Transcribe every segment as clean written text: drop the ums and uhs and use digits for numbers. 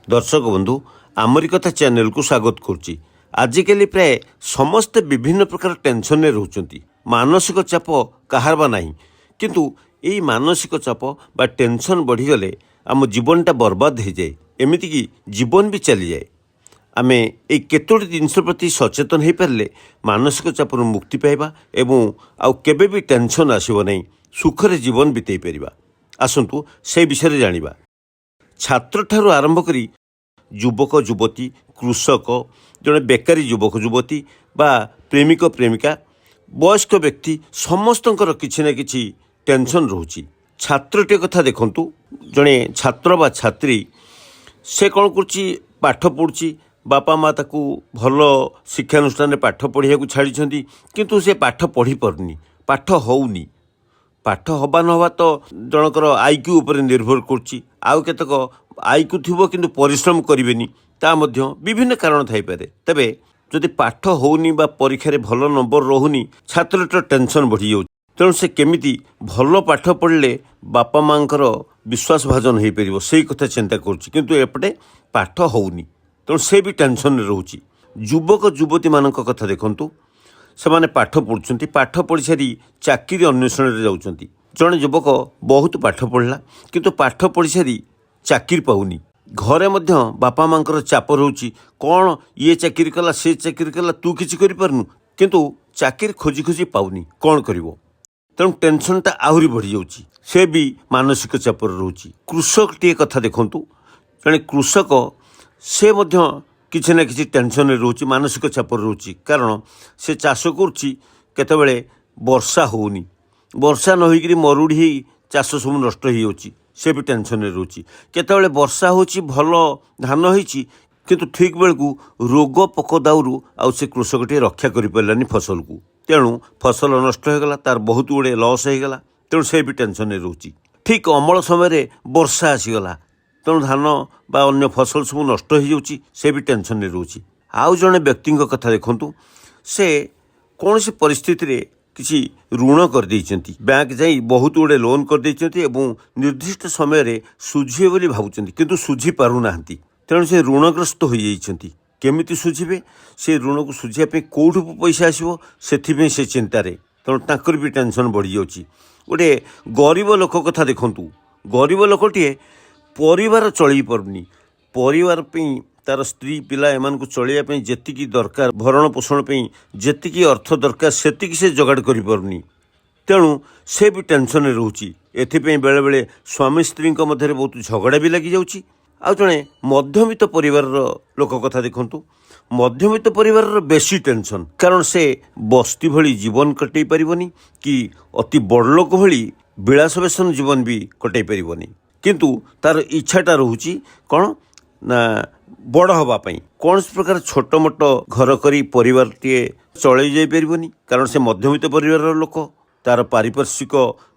दर्शक बंधु आमरी कथा चैनल को स्वागत करुच्ची। आजिकल प्राय समस्ते विभिन्न प्रकार टेंशन में रोचंती। मानसिक चाप कहार बा नहीं, किंतु यही मानसिक चाप बा टेंशन बढ़ीगले आम जीवनटा बर्बाद हो जाए, एमती कि जीवन भी चली जाए। आमे ए केतोटी जिनस प्रति सचेतन हो पारे मानसिक चापर मुक्ति पाइबा एवं आउ केबे भी टेंशन आसब नहीं, सुखरे जीवन बिताई पारिबा। आसंतु से विषय जानिबा। छात्र ठारू आरंभ करी युवक युवती, कृषक, जड़े बेकारी युवक युवती बा प्रेमिक प्रेमिका, वयस्क व्यक्ति समस्तंकर किछि ना किछि टेंशन रोची। छात्रटे कथा देखंतु, जड़े छात्र बा छात्री से कौन करछि, पाठ पढ़ुछि, बापा माँ ताकू भल शिक्षानुष्ठान में पाठ पढ़िया छाड़ी, किंतु से पाठ पढ़ी पारुनी, पाठ होउनी। पाठ हवा नवा तो जनकर आईक्यू उपर निर्भर करुच्ची। आउ केतक आईक्यू थी किंतु परिश्रम करेनि, ता मध्य विभिन्न कारण थाईपे। तेबे जदि पाठ होउनी बा परीक्षा भल नंबर रोहुनी, छात्रटर टेंशन बढ़ी जाउछि। तेणु से केमिति भल पाठ पढ़ले बापा माँकर विश्वास भाजन हो पार से कथा चिंता करुच्ची, किंतु एपटे पाठ होउनी, तेणु से भी टेंशन रोचे। युवक युवती मान कथा देखंतु, से पाठ पढ़ुंट, पाठ पढ़ी सारी चाकरी अन्वेषण में जाउछंती। जड़े युवक बहुत पाठ पढ़ला किंतु पाठ पढ़ी सारी चाकरी पाउनी। घरे मध्य बापा माँ चाप रोची, कौन ये चाकरी कला से चाकरी कला, तू किसी करिपारनु, किंतु चाकरी खोजी खोजी पाउनी, कौन करिवो। तेणु टेंशनटा आहरी बढ़ी जाउची, से भी मानसिक चापर रोची। कृषक टे कथा देखंतु, जड़े कृषक से मध्य किसी ना किसी टेंशन में रोची, मानसिक चापर रोची। कारण से चाष करुच्ची, केतबेले वर्षा होउनी, वर्षा न होइकरी मरुड़ी ही चाष सब नष्ट हो जाउची, से भी टेंशन में रोची। केतबेले वर्षा होची, भल धान होइची, किंतु ठीक बेलकू रोग पोक दाउरू आउ से कृषकटी रक्षा करि पारलानी फसल को। तेणु फसल नष्ट हो गला, तार बहुत गुड़े लॉस हो गला। तेणु से भी टेंशन में रोची। ठीक अमल समय वर्षा आसीगला, तेणु धान बा अन्य फसल सब नष्ट हो जाउची, से भी टेंशन में रोची। आउ जड़े व्यक्ति कथा देखंतु, से कौन सी परिस्थिति रे किसी ऋण कर देइचंती, बैंक जाई बहुत गुड़े लोन कर देइचंती एवं निर्दिष्ट समय रे सुझिए बोली भाबुचंती, किंतु सुझी पारु नाहंती। तेणु से ऋणग्रस्त हो जाइचंती। केमिति सुझिबे, से ऋण को सुझिया पे कोठु पैसा आसीबो, सेथिबे से चिंतारे। तेणु ताकर भी टेंशन बढ़ी जाउची। गोटे गरीब लोक कथा देखंतु, गरीब लोकटिए परिवार चलई पारुनी, परिवार पे तार स्त्री पिला एमान को चलैया जेतिकी दरकार, भरण पोषण पे जेतिकी अर्थ दरकार, सेतिकी से जोगाड़ करि पारुनी। तेणु से भी टेंशन में रोची। एथिपे बेले बेले स्वामी स्त्री मध्य बहुत झगड़ा भी लगी जाउची। आ जड़े मध्यमित परिवार लोक कथा देखंतु, मध्यमित परिवार बेसी टेंशन, कारण से बस्ती भली जीवन कटई पारिबनी कि अति बड़ लोक भली विलास व्यसन जीवन भी कटई पारिबनी, किंतु तार इच्छाटा रोची कौन ना बड़ हवापाई। कौन प्रकार छोट मोट घर करी परिवार टे चलई जाई पारिबनी, कारण से मध्यमित परिवार लोक, तार पारिपार्श्विक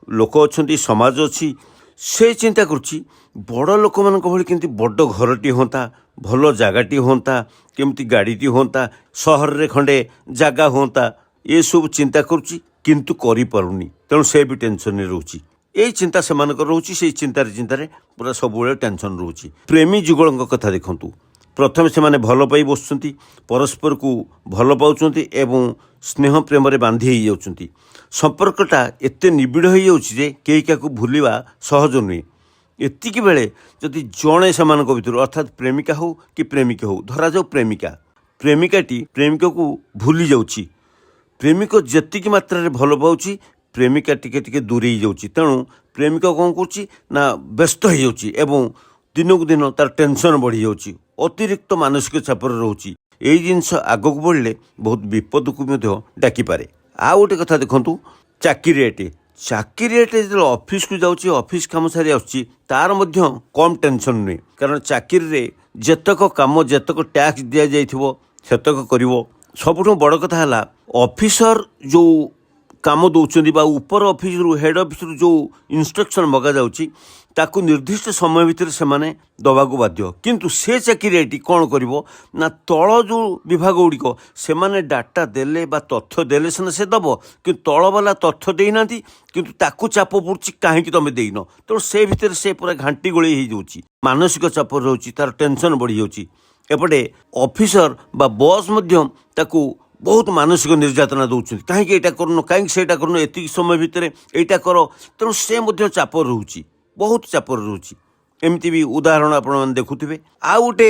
लोक अच्छी, समाज अच्छी, से चिंता करुच्ची बड़ लोक मान भली केमती बड़ घरटी होता, भल जगाटी होता, केमती गाड़ीटी होता, सहर रे खंडे जगह होता, ये सब चिंता करुच्ची, किंतु करि पारुनी। तेणु से भी टेंशन में रोची। यही चिंता से रोचे, से चिंतार पूरा सब टेंशन रोचे। प्रेमी जुगल कथा देखंतु, प्रथम से माने भल पाई बसुंती, परस्पर को भल पाउचंती एवं स्नेह प्रेम रे बांधी हो जाउचंती। संपर्कटा एते निबिड़ हो जाउची जे केही काकू भूलिबा सहज नुहे। एतिकी बेले जदि जणे सेमानक भितर अर्थात प्रेमिका हो कि प्रेमिक हो, धरा जाऊ प्रेमिकाटी प्रेमिक को भूली जाउची, प्रेमिक जेतिकी मात्रा रे भल पाउची, प्रेमिका टिके टिके दूरे जाउची। तेणु प्रेमिक कौन करुच्ची ना व्यस्त हो जाउची एवं दिनकू दिन तार टेंशन बढ़ी जाउची, अतिरिक्त मानसिक चापर रोची। यही जिनस आगक बढ़ले बहुत विपद को डाकी पारे। आ गोटे कथा देखंतु, चाकरीटे जो ऑफिस को जाउची, ऑफिस काम सारी आउची, तार मध्य कम टेंशन नुहे। कारण चाकरी रे जेतक काम, जेतक टैक्स दिया जाइथिबो सेतक करिवो। सबुठु बड़ कथा हला ऑफिसर जो काम दौरान बा ऊपर ऑफिस हेड ऑफिस जो इंस्ट्रक्शन मगा जाउची, ତାକୁ ନିର୍ଦ୍ଦିଷ୍ଟ ସମୟ ଭିତରେ ସେମାନେ ଦେବାକୁ ବାଧ୍ୟ। କିନ୍ତୁ ସେ ଚାକିରିଆଟି କ'ଣ କରିବ ନା ତଳ ଯେଉଁ ବିଭାଗ ଗୁଡ଼ିକ ସେମାନେ ଡାଟା ଦେଲେ ବା ତଥ୍ୟ ଦେଲେ ସିନା ସେ ଦେବ, କିନ୍ତୁ ତଳବାଲା ତଥ୍ୟ ଦେଇନାହାନ୍ତି, କିନ୍ତୁ ତାକୁ ଚାପ ପଡ଼ୁଛି କାହିଁକି ତୁମେ ଦେଇନ। ତେଣୁ ସେ ଭିତରେ ସେ ପୁରା ଘାଣ୍ଟି ଗୋଳେଇ ହେଇଯାଉଛି, ମାନସିକ ଚାପ ରହୁଛି, ତାର ଟେନସନ୍ ବଢ଼ିଯାଉଛି। ଏପଟେ ଅଫିସର ବା ବସ୍ ମଧ୍ୟ ତାକୁ ବହୁତ ମାନସିକ ନିର୍ଯାତନା ଦେଉଛନ୍ତି, କାହିଁକି ଏଇଟା କରୁନ, କାହିଁକି ସେଇଟା କରୁନ, ଏତିକି ସମୟ ଭିତରେ ଏଇଟା କର। ତେଣୁ ସେ ମଧ୍ୟ ଚାପ ରହୁଛି, ବହୁତ ଚାପରେ ରହୁଛି। ଏମିତି ବି ଉଦାହରଣ ଆପଣମାନେ ଦେଖୁଥିବେ। ଆଉ ଗୋଟେ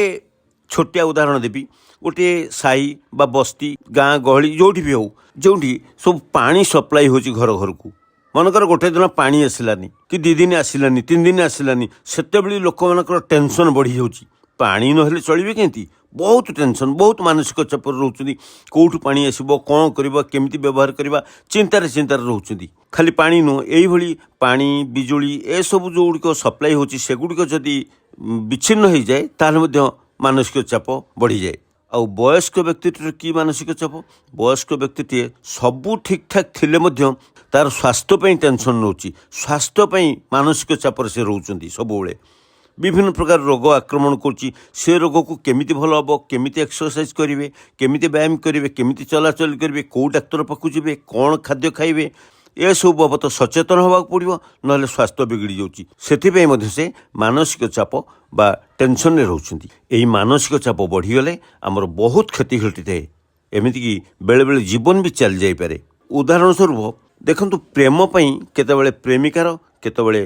ଛୋଟିଆ ଉଦାହରଣ ଦେବି। ଗୋଟିଏ ସାହି ବା ବସ୍ତି, ଗାଁ ଗହଳି ଯେଉଁଠି ବି ହେଉ, ଯେଉଁଠି ସବୁ ପାଣି ସପ୍ଲାଇ ହେଉଛି ଘର ଘରକୁ। ମନେକର ଗୋଟେ ଦିନ ପାଣି ଆସିଲାନି, କି 2 ଦିନ ଆସିଲାନି, 3 ଦିନ ଆସିଲାନି, ସେତେବେଳେ ଲୋକମାନଙ୍କର ଟେନସନ୍ ବଢ଼ିଯାଉଛି। ପାଣି ନହେଲେ ଚଳିବେ କେମିତି? ବହୁତ ଟେନସନ୍, ବହୁତ ମାନସିକ ଚାପରେ ରହୁଛନ୍ତି। କେଉଁଠୁ ପାଣି ଆସିବ, କ'ଣ କରିବା, କେମିତି ବ୍ୟବହାର କରିବା, ଚିନ୍ତାରେ ରହୁଛନ୍ତି। ଖାଲି ପାଣି ନୁହଁ, ଏଇଭଳି ପାଣି, ବିଜୁଳି ଏସବୁ ଯେଉଁଗୁଡ଼ିକ ସପ୍ଲାଇ ହେଉଛି ସେଗୁଡ଼ିକ ଯଦି ବିଚ୍ଛିନ୍ନ ହୋଇଯାଏ ତାହେଲେ ମଧ୍ୟ ମାନସିକ ଚାପ ବଢ଼ିଯାଏ। ଆଉ ବୟସ୍କ ବ୍ୟକ୍ତିଟିର କି ମାନସିକ ଚାପ? ବୟସ୍କ ବ୍ୟକ୍ତିଟିଏ ସବୁ ଠିକ୍ଠାକ୍ ଥିଲେ ମଧ୍ୟ ତାର ସ୍ୱାସ୍ଥ୍ୟ ପାଇଁ ଟେନସନ୍ ନେଉଛି, ସ୍ୱାସ୍ଥ୍ୟ ପାଇଁ ମାନସିକ ଚାପରେ ସେ ରହୁଛନ୍ତି ସବୁବେଳେ। ବିଭିନ୍ନ ପ୍ରକାର ରୋଗ ଆକ୍ରମଣ କରୁଛି। ସେ ରୋଗକୁ କେମିତି ଭଲ ହେବ, କେମିତି ଏକ୍ସରସାଇଜ୍ କରିବେ, କେମିତି ବ୍ୟାୟାମ କରିବେ, କେମିତି ଚଲାଚଲି କରିବେ, କେଉଁ ଡାକ୍ତର ପାଖକୁ ଯିବେ, କ'ଣ ଖାଦ୍ୟ ଖାଇବେ, ଏସବୁ ବାବଦ ସଚେତନ ହେବାକୁ ପଡ଼ିବ, ନହେଲେ ସ୍ୱାସ୍ଥ୍ୟ ବିଗିଡ଼ି ଯାଉଛି। ସେଥିପାଇଁ ମଧ୍ୟ ସେ ମାନସିକ ଚାପ ବା ଟେନସନ୍ରେ ରହୁଛନ୍ତି। ଏହି ମାନସିକ ଚାପ ବଢ଼ିଗଲେ ଆମର ବହୁତ କ୍ଷତି ଘଟିଥାଏ, ଏମିତିକି ବେଳେବେଳେ ଜୀବନ ବି ଚାଲିଯାଇପାରେ। ଉଦାହରଣ ସ୍ୱରୂପ ଦେଖନ୍ତୁ, ପ୍ରେମ ପାଇଁ କେତେବେଳେ ପ୍ରେମିକାର, କେତେବେଳେ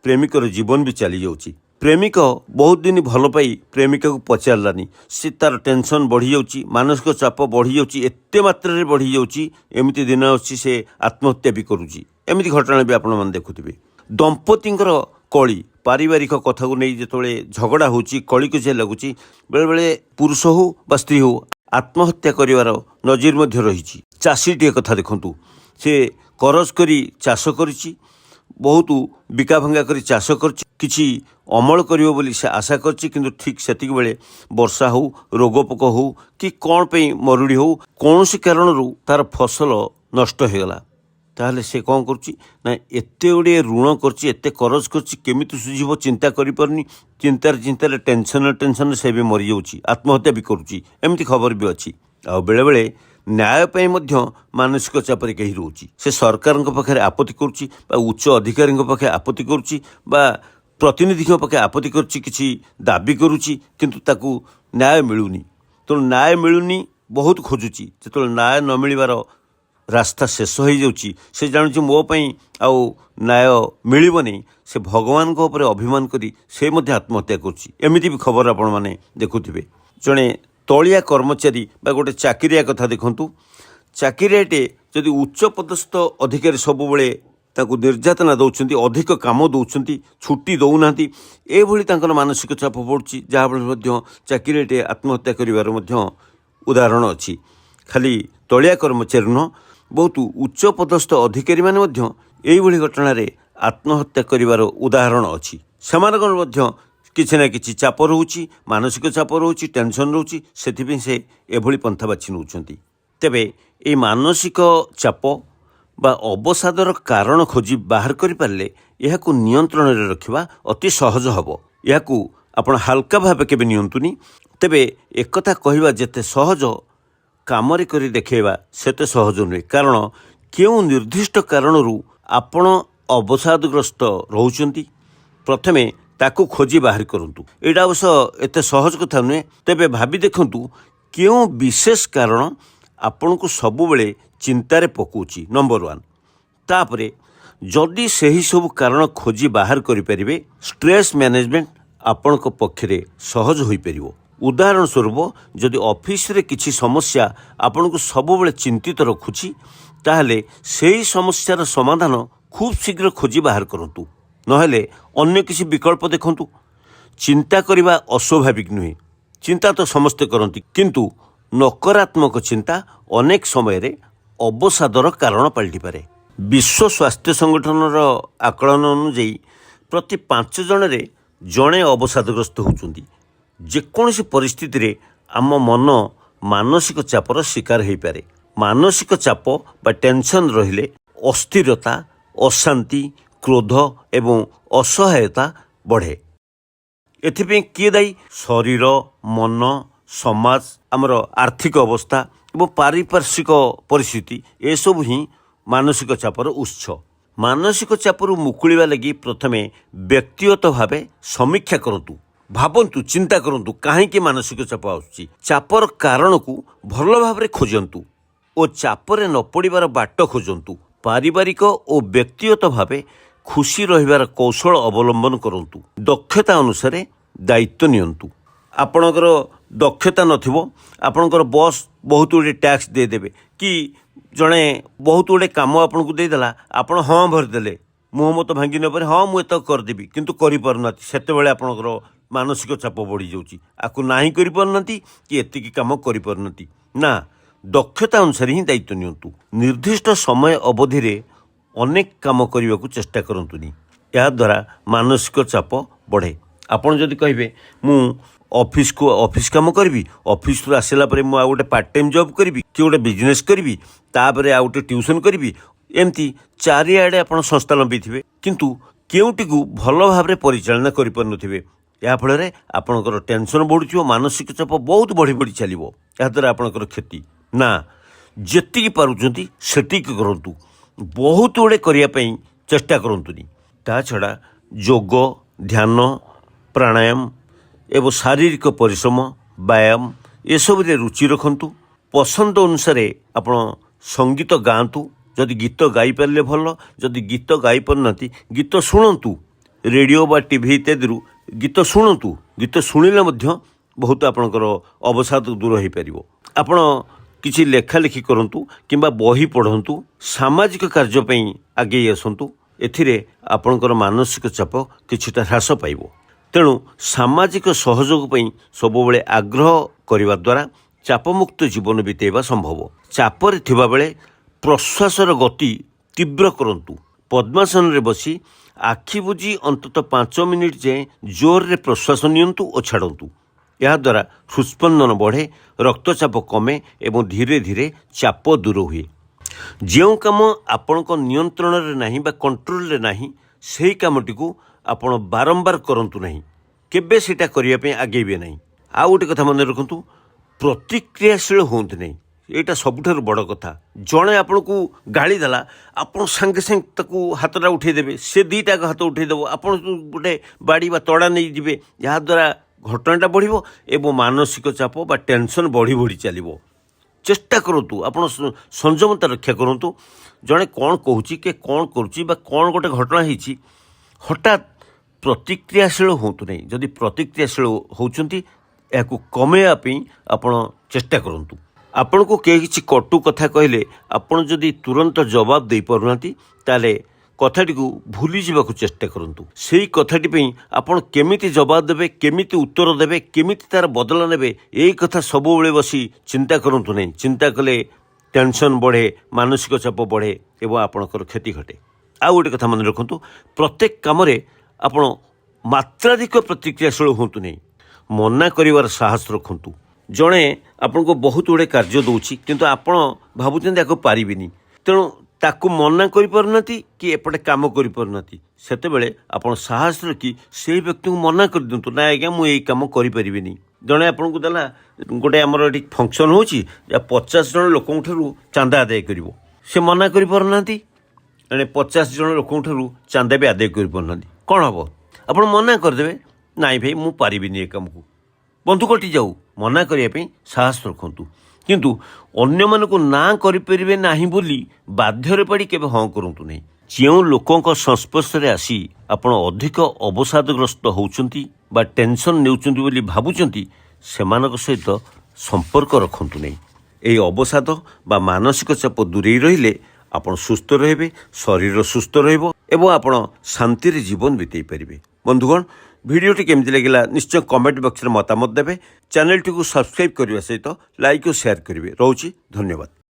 ପ୍ରେମିକର ଜୀବନ ବି ଚାଲିଯାଉଛି। ପ୍ରେମିକ ବହୁତ ଦିନ ଭଲ ପାଇ ପ୍ରେମିକାକୁ ପଚାରିଲାନି, ସେ ତାର ଟେନସନ୍ ବଢ଼ିଯାଉଛି, ମାନସିକ ଚାପ ବଢ଼ିଯାଉଛି, ଏତେ ମାତ୍ରାରେ ବଢ଼ିଯାଉଛି, ଏମିତି ଦିନ ଅଛି ସେ ଆତ୍ମହତ୍ୟା ବି କରୁଛି। ଏମିତି ଘଟଣା ବି ଆପଣମାନେ ଦେଖୁଥିବେ। ଦମ୍ପତିଙ୍କର କଳି, ପାରିବାରିକ କଥାକୁ ନେଇ ଯେତେବେଳେ ଝଗଡ଼ା ହେଉଛି, କଳିକଜିଆ ଲାଗୁଛି, ବେଳେବେଳେ ପୁରୁଷ ହେଉ ବା ସ୍ତ୍ରୀ ହେଉ ଆତ୍ମହତ୍ୟା କରିବାର ନଜିର ମଧ୍ୟ ରହିଛି। ଚାଷୀଟିଏ କଥା ଦେଖନ୍ତୁ, ସେ କରଜ କରି ଚାଷ କରିଛି, ବହୁତ ବିକାଭଙ୍ଗା କରି ଚାଷ କରିଛି, କିଛି ଅମଳ କରିବ ବୋଲି ସେ ଆଶା କରିଛି, କିନ୍ତୁ ଠିକ୍ ସେତିକି ବେଳେ ବର୍ଷା ହେଉ, ରୋଗପୋକ ହେଉ, କି କ'ଣ ପାଇଁ ମରୁଡ଼ି ହେଉ, କୌଣସି କାରଣରୁ ତାର ଫସଲ ନଷ୍ଟ ହୋଇଗଲା। ତାହେଲେ ସେ କ'ଣ କରୁଛି ନା ଏତେ ଗୁଡ଼ିଏ ଋଣ କରିଛି, ଏତେ କରଜ କରିଛି, କେମିତି ସୁଝିବ ଚିନ୍ତା କରିପାରୁନି। ଚିନ୍ତାରେ ଟେନସନ୍ରେ ସେ ବି ମରିଯାଉଛି, ଆତ୍ମହତ୍ୟା ବି କରୁଛି। ଏମିତି ଖବର ବି ଅଛି। ଆଉ ବେଳେବେଳେ ନ୍ୟାୟ ପାଇଁ ମଧ୍ୟ ମାନସିକ ଚାପରେ କେହି ରହୁଛି। ସେ ସରକାରଙ୍କ ପାଖରେ ଆପତ୍ତି କରୁଛି ବା ଉଚ୍ଚ ଅଧିକାରୀଙ୍କ ପାଖରେ ଆପତ୍ତି କରୁଛି ବା ପ୍ରତିନିଧିଙ୍କ ପାଖରେ ଆପତ୍ତି କରୁଛି, କିଛି ଦାବି କରୁଛି, କିନ୍ତୁ ତାକୁ ନ୍ୟାୟ ମିଳୁନି। ତେଣୁ ନ୍ୟାୟ ମିଳୁନି, ବହୁତ ଖୋଜୁଛି। ଯେତେବେଳେ ନ୍ୟାୟ ନ ମିଳିବାର ରାସ୍ତା ଶେଷ ହୋଇଯାଉଛି, ସେ ଜାଣୁଛି ମୋ ପାଇଁ ଆଉ ନ୍ୟାୟ ମିଳିବନି, ସେ ଭଗବାନଙ୍କ ଉପରେ ଅଭିମାନ କରି ସେ ମଧ୍ୟ ଆତ୍ମହତ୍ୟା କରୁଛି। ଏମିତି ବି ଖବର ଆପଣମାନେ ଦେଖୁଥିବେ। ଜଣେ ତଳିଆ କର୍ମଚାରୀ ବା ଗୋଟେ ଚାକିରିଆ କଥା ଦେଖନ୍ତୁ। ଚାକିରିଆଟେ ଯଦି ଉଚ୍ଚ ପଦସ୍ଥ ଅଧିକାରୀ ସବୁବେଳେ ତାକୁ ନିର୍ଯାତନା ଦେଉଛନ୍ତି, ଅଧିକ କାମ ଦେଉଛନ୍ତି, ଛୁଟି ଦେଉନାହାନ୍ତି, ଏଭଳି ତାଙ୍କର ମାନସିକ ଚାପ ପଡ଼ୁଛି, ଯାହାଫଳରେ ମଧ୍ୟ ଚାକିରିଆଟେ ଆତ୍ମହତ୍ୟା କରିବାର ମଧ୍ୟ ଉଦାହରଣ ଅଛି। ଖାଲି ତଳିଆ କର୍ମଚାରୀ ନୁହଁ, ବହୁତ ଉଚ୍ଚ ପଦସ୍ଥ ଅଧିକାରୀମାନେ ମଧ୍ୟ ଏଇଭଳି ଘଟଣାରେ ଆତ୍ମହତ୍ୟା କରିବାର ଉଦାହରଣ ଅଛି। ସେମାନଙ୍କର ମଧ୍ୟ କିଛି ନା କିଛି ଚାପ ରହୁଛି, ମାନସିକ ଚାପ ରହୁଛି, ଟେନସନ୍ ରହୁଛି, ସେଥିପାଇଁ ସେ ଏଭଳି ପନ୍ଥା ବାଛି ନେଉଛନ୍ତି। ତେବେ এই ମାନସିକ ଚାପ ବା ଅବସାଦର କାରଣ ଖୋଜି ବାହାର କରିପାରିଲେ ଏହାକୁ ନିୟନ୍ତ୍ରଣରେ ରଖିବା ଅତି ସହଜ ହେବ। ଏହାକୁ ଆପଣ ହାଲକା ଭାବେ କେବେ ନିଅନ୍ତୁନି। ତେବେ ଏକଥା କହିବା ଯେତେ ସହଜ, କାମରେ କରି ଦେଖାଇବା ସେତେ ସହଜ ନୁହେଁ। କାରଣ କେଉଁ ନିର୍ଦ୍ଦିଷ୍ଟ କାରଣରୁ ଆପଣ ଅବସାଦଗ୍ରସ୍ତ ରହୁଛନ୍ତି, ପ୍ରଥମେ ତାକୁ ଖୋଜି ବାହାର କରନ୍ତୁ। ଏଇଟା ଅବଶ୍ୟ ଏତେ ସହଜ କଥା ନୁହେଁ। ତେବେ ଭାବି ଦେଖନ୍ତୁ କେଉଁ ବିଶେଷ କାରଣ ଆପଣଙ୍କୁ ସବୁବେଳେ ଚିନ୍ତାରେ ପକାଉଛି, ନମ୍ବର 1। ତାପରେ ଯଦି ସେହି ସବୁ କାରଣ ଖୋଜି ବାହାର କରିପାରିବେ, ଷ୍ଟ୍ରେସ୍ ମ୍ୟାନେଜମେଣ୍ଟ ଆପଣଙ୍କ ପକ୍ଷରେ ସହଜ ହୋଇପାରିବ। ଉଦାହରଣ ସ୍ୱରୂପ, ଯଦି ଅଫିସରେ କିଛି ସମସ୍ୟା ଆପଣଙ୍କୁ ସବୁବେଳେ ଚିନ୍ତିତ ରଖୁଛି, ତାହେଲେ ସେହି ସମସ୍ୟାର ସମାଧାନ ଖୁବ୍ ଶୀଘ୍ର ଖୋଜି ବାହାର କରନ୍ତୁ। ନହେଲେ ଅନ୍ୟ କିଛି ବିକଳ୍ପ ଦେଖନ୍ତୁ। ଚିନ୍ତା କରିବା ଅସ୍ୱାଭାବିକ ନୁହେଁ, ଚିନ୍ତା ତ ସମସ୍ତେ କରନ୍ତି, କିନ୍ତୁ ନକାରାତ୍ମକ ଚିନ୍ତା ଅନେକ ସମୟରେ ଅବସାଦର କାରଣ ପାଲଟିପାରେ। ବିଶ୍ୱ ସ୍ୱାସ୍ଥ୍ୟ ସଂଗଠନର ଆକଳନ ଅନୁଯାୟୀ ପ୍ରତି 5 ଜଣରେ ଜଣେ ଅବସାଦଗ୍ରସ୍ତ ହେଉଛନ୍ତି। ଯେକୌଣସି ପରିସ୍ଥିତିରେ ଆମ ମନ ମାନସିକ ଚାପର ଶିକାର ହୋଇପାରେ। ମାନସିକ ଚାପ ବା ଟେନସନ୍ ରହିଲେ ଅସ୍ଥିରତା, ଅଶାନ୍ତି, କ୍ରୋଧ ଏବଂ ଅସହାୟତା ବଢ଼େ। ଏଥିପାଇଁ କିଏ ଦାୟୀ? ଶରୀର, ମନ, ସମାଜ, ଆମର ଆର୍ଥିକ ଅବସ୍ଥା ଏବଂ ପାରିପାର୍ଶ୍ୱିକ ପରିସ୍ଥିତି ଏସବୁ ହିଁ ମାନସିକ ଚାପର ଉତ୍ସ। ମାନସିକ ଚାପରୁ ମୁକୁଳିବା ଲାଗି ପ୍ରଥମେ ବ୍ୟକ୍ତିଗତ ଭାବେ ସମୀକ୍ଷା କରନ୍ତୁ। ଭାବନ୍ତୁ, ଚିନ୍ତା କରନ୍ତୁ କାହିଁକି ମାନସିକ ଚାପ ଆସୁଛି। ଚାପର କାରଣକୁ ଭଲ ଭାବରେ ଖୋଜନ୍ତୁ ଓ ଚାପରେ ନ ପଡ଼ିବାର ବାଟ ଖୋଜନ୍ତୁ। ପାରିବାରିକ ଓ ବ୍ୟକ୍ତିଗତ ଭାବେ ଖୁସି ରହିବାର କୌଶଳ ଅବଲମ୍ବନ କରନ୍ତୁ। ଦକ୍ଷତା ଅନୁସାରେ ଦାୟିତ୍ୱ ନିଅନ୍ତୁ। ଆପଣଙ୍କର ଦକ୍ଷତା ନଥିବ, ଆପଣଙ୍କର ବସ୍ ବହୁତ ଗୁଡ଼ିଏ ଟ୍ୟାକ୍ସ ଦେଇଦେବେ କି ଜଣେ ବହୁତ ଗୁଡ଼ିଏ କାମ ଆପଣଙ୍କୁ ଦେଇଦେଲା, ଆପଣ ହଁ ଭରିଦେଲେ, ମୁହଁ ମତ ଭାଙ୍ଗି ନେବାରେ ହଁ ମୁଁ ଏତକ କରିଦେବି, କିନ୍ତୁ କରିପାରୁନାହାନ୍ତି। ସେତେବେଳେ ଆପଣଙ୍କର ମାନସିକ ଚାପ ବଢ଼ିଯାଉଛି। ଆକୁ ନାହିଁ କରିପାରୁନାହାନ୍ତି କି ଏତିକି କାମ କରିପାରୁନାହାନ୍ତି। ନା, ଦକ୍ଷତା ଅନୁସାରେ ହିଁ ଦାୟିତ୍ୱ ନିଅନ୍ତୁ। ନିର୍ଦ୍ଦିଷ୍ଟ ସମୟ ଅବଧିରେ ଅନେକ କାମ କରିବାକୁ ଚେଷ୍ଟା କରନ୍ତୁନି। ଏହାଦ୍ୱାରା ମାନସିକ ଚାପ ବଢ଼େ। ଆପଣ ଯଦି କହିବେ ମୁଁ ଅଫିସ୍ କାମ କରିବି, ଅଫିସ୍ରୁ ଆସିଲା ପରେ ମୁଁ ଆଉ ଗୋଟେ ପାର୍ଟ ଟାଇମ୍ ଜବ୍ କରିବି କି ଗୋଟେ ବିଜନେସ୍ କରିବି, ତାପରେ ଆଉ ଗୋଟେ ଟ୍ୟୁସନ୍ କରିବି, ଏମିତି ଚାରିଆଡ଼େ ଆପଣ ସଂସ୍ଥା ଲମ୍ବିଥିବେ, କିନ୍ତୁ କେଉଁଟିକୁ ଭଲ ଭାବରେ ପରିଚାଳନା କରିପାରୁନଥିବେ। ଏହାଫଳରେ ଆପଣଙ୍କର ଟେନସନ୍ ବଢ଼ୁଥିବ, ମାନସିକ ଚାପ ବହୁତ ବଢ଼ି ବଢ଼ି ଚାଲିବ। ଏହାଦ୍ୱାରା ଆପଣଙ୍କର କ୍ଷତି। ନା, ଯେତିକି ପାରୁଛନ୍ତି ସେତିକି କରନ୍ତୁ। ବହୁତ ଗୁଡ଼ିଏ କରିବା ପାଇଁ ଚେଷ୍ଟା କରନ୍ତୁନି। ତା ଛଡ଼ା ଯୋଗ, ଧ୍ୟାନ, ପ୍ରାଣାୟାମ ଏବଂ ଶାରୀରିକ ପରିଶ୍ରମ, ବ୍ୟାୟାମ ଏସବୁରେ ରୁଚି ରଖନ୍ତୁ। ପସନ୍ଦ ଅନୁସାରେ ଆପଣ ସଙ୍ଗୀତ ଗାଆନ୍ତୁ। ଯଦି ଗୀତ ଗାଇପାରିଲେ ଭଲ, ଯଦି ଗୀତ ଗାଇପାରୁନାହାନ୍ତି ଗୀତ ଶୁଣନ୍ତୁ। ରେଡ଼ିଓ ବା ଟିଭି ଇତ୍ୟାଦିରୁ ଗୀତ ଶୁଣନ୍ତୁ। ଗୀତ ଶୁଣିଲେ ମଧ୍ୟ ବହୁତ ଆପଣଙ୍କର ଅବସାଦ ଦୂର ହୋଇପାରିବ। ଆପଣ କିଛି ଲେଖାଲେଖି କରନ୍ତୁ କିମ୍ବା ବହି ପଢ଼ନ୍ତୁ। ସାମାଜିକ କାର୍ଯ୍ୟ ପାଇଁ ଆଗେଇ ଆସନ୍ତୁ। ଏଥିରେ ଆପଣଙ୍କର ମାନସିକ ଚାପ କିଛିଟା ହ୍ରାସ ପାଇବ। ତେଣୁ ସାମାଜିକ ସହଯୋଗ ପାଇଁ ସବୁବେଳେ ଆଗ୍ରହ କରିବା ଦ୍ୱାରା ଚାପମୁକ୍ତ ଜୀବନ ବିତାଇବା ସମ୍ଭବ। ଚାପରେ ଥିବାବେଳେ ପ୍ରଶ୍ୱାସର ଗତି ତୀବ୍ର କରନ୍ତୁ। ପଦ୍ମାସନରେ ବସି ଆଖି ବୁଜି ଅନ୍ତତଃ 5 ମିନିଟ୍ ଯାଏଁ ଜୋରରେ ପ୍ରଶ୍ୱାସ ନିଅନ୍ତୁ ଓ ଛାଡ଼ନ୍ତୁ। ଏହାଦ୍ୱାରା ହୃତ୍ସ୍ପନ୍ଦନ ବଢ଼େ, ରକ୍ତଚାପ କମେ ଏବଂ ଧୀରେ ଧୀରେ ଚାପ ଦୂର ହୁଏ। ଯେଉଁ କାମ ଆପଣଙ୍କ ନିୟନ୍ତ୍ରଣରେ ନାହିଁ ବା କଣ୍ଟ୍ରୋଲରେ ନାହିଁ, ସେହି କାମଟିକୁ ଆପଣ ବାରମ୍ବାର କରନ୍ତୁ ନାହିଁ। କେବେ ସେଇଟା କରିବା ପାଇଁ ଆଗେଇବେ ନାହିଁ। ଆଉ ଗୋଟେ କଥା ମନେ ରଖନ୍ତୁ, ପ୍ରତିକ୍ରିୟାଶୀଳ ହୁଅନ୍ତୁ ନାହିଁ। ଏଇଟା ସବୁଠାରୁ ବଡ଼ କଥା। ଜଣେ ଆପଣଙ୍କୁ ଗାଳି ଦେଲା, ଆପଣ ସାଙ୍ଗେ ସାଙ୍ଗେ ତାକୁ ହାତଟା ଉଠାଇଦେବେ, ସେ ଦୁଇଟା ହାତ ଉଠାଇଦେବ, ଆପଣ ଗୋଟେ ବାଡ଼ି ବା ତଡ଼ା ନେଇଯିବେ। ଏହାଦ୍ୱାରା ଘଟଣାଟା ବଢ଼ିବ ଏବଂ ମାନସିକ ଚାପ ବା ଟେନସନ୍ ବଢ଼ି ବଢ଼ି ଚାଲିବ। ଚେଷ୍ଟା କରନ୍ତୁ, ଆପଣ ସଂଯମତା ରକ୍ଷା କରନ୍ତୁ। ଜଣେ କ'ଣ କହୁଛି କି କ'ଣ କରୁଛି ବା କ'ଣ ଗୋଟେ ଘଟଣା ହେଇଛି, ହଠାତ୍ ପ୍ରତିକ୍ରିୟାଶୀଳ ହୁଅନ୍ତୁ ନାହିଁ। ଯଦି ପ୍ରତିକ୍ରିୟାଶୀଳ ହେଉଛନ୍ତି, ଏହାକୁ କମାଇବା ପାଇଁ ଆପଣ ଚେଷ୍ଟା କରନ୍ତୁ। ଆପଣଙ୍କୁ କେହି କିଛି କଟୁ କଥା କହିଲେ ଆପଣ ଯଦି ତୁରନ୍ତ ଜବାବ ଦେଇପାରୁନାହାନ୍ତି, ତାହେଲେ କଥାଟିକୁ ଭୁଲିଯିବାକୁ ଚେଷ୍ଟା କରନ୍ତୁ। ସେଇ କଥାଟି ପାଇଁ ଆପଣ କେମିତି ଜବାବ ଦେବେ, କେମିତି ଉତ୍ତର ଦେବେ, କେମିତି ତା'ର ବଦଳ ନେବେ, ଏଇ କଥା ସବୁବେଳେ ବସି ଚିନ୍ତା କରନ୍ତୁ ନାହିଁ। ଚିନ୍ତା କଲେ ଟେନସନ୍ ବଢ଼େ, ମାନସିକ ଚାପ ବଢ଼େ ଏବଂ ଆପଣଙ୍କର କ୍ଷତି ଘଟେ। ଆଉ ଗୋଟେ କଥା ମନେ ରଖନ୍ତୁ, ପ୍ରତ୍ୟେକ କାମରେ ଆପଣ ମାତ୍ରାଧିକ ପ୍ରତିକ୍ରିୟାଶୀଳ ହୁଅନ୍ତୁ ନାହିଁ। ମନା କରିବାର ସାହସ ରଖନ୍ତୁ। ଜଣେ ଆପଣଙ୍କୁ ବହୁତ ଗୁଡ଼ିଏ କାର୍ଯ୍ୟ ଦେଉଛି, କିନ୍ତୁ ଆପଣ ଭାବୁଛନ୍ତି ଆକୁ ପାରିବିନି, ତେଣୁ ତାକୁ ମନା କରିପାରୁନାହାନ୍ତି କି ଏପଟେ କାମ କରିପାରୁନାହାନ୍ତି। ସେତେବେଳେ ଆପଣ ସାହସ ରଖି ସେହି ବ୍ୟକ୍ତିଙ୍କୁ ମନା କରିଦିଅନ୍ତୁ, ନା ଆଜ୍ଞା ମୁଁ ଏଇ କାମ କରିପାରିବିନି। ଜଣେ ଆପଣଙ୍କୁ ଦେଲା, ଗୋଟେ ଆମର ଏଠି ଫଙ୍କସନ୍ ହେଉଛି, 50 ଜଣ ଲୋକଙ୍କ ଠାରୁ ଚାନ୍ଦା ଆଦାୟ କରିବ, ସେ ମନା କରିପାରୁନାହାନ୍ତି। ଏଣେ 50 ଜଣ ଲୋକଙ୍କ ଠାରୁ ଚାନ୍ଦା ବି ଆଦାୟ କରିପାରୁନାହାନ୍ତି। କ'ଣ ହେବ? ଆପଣ ମନା କରିଦେବେ, ନାଇଁ ଭାଇ ମୁଁ ପାରିବିନି ଏ କାମକୁ। ବନ୍ଧୁ କଟିଯାଉ, ମନା କରିବା ପାଇଁ ସାହସ ରଖନ୍ତୁ। କିନ୍ତୁ ଅନ୍ୟମାନଙ୍କୁ ନା କରିପାରିବେ ନାହିଁ ବୋଲି ବାଧ୍ୟରେ ପଡ଼ି କେବେ ହଁ କରନ୍ତୁ ନାହିଁ। ଯେଉଁ ଲୋକଙ୍କ ସଂସ୍ପର୍ଶରେ ଆସି ଆପଣ ଅଧିକ ଅବସାଦଗ୍ରସ୍ତ ହେଉଛନ୍ତି ବା ଟେନସନ୍ ନେଉଛନ୍ତି ବୋଲି ଭାବୁଛନ୍ତି, ସେମାନଙ୍କ ସହିତ ସମ୍ପର୍କ ରଖନ୍ତୁ ନାହିଁ। ଏହି ଅବସାଦ ବା ମାନସିକ ଚାପ ଦୂରେଇ ରହିଲେ ଆପଣ ସୁସ୍ଥ ରହିବେ, ଶରୀର ସୁସ୍ଥ ରହିବ ଏବଂ ଆପଣ ଶାନ୍ତିରେ ଜୀବନ ବିତାଇ ପାରିବେ। ବନ୍ଧୁଗଣ, ଭିଡ଼ିଓଟି କେମିତି ଲାଗିଲା ନିଶ୍ଚୟ କମେଣ୍ଟ ବକ୍ସରେ ମତାମତ ଦେବେ। ଚ୍ୟାନେଲଟିକୁ ସବସ୍କ୍ରାଇବ୍ କରିବା ସହିତ ଲାଇକ୍ ଓ ସେୟାର କରିବେ। ରହୁଛି, ଧନ୍ୟବାଦ।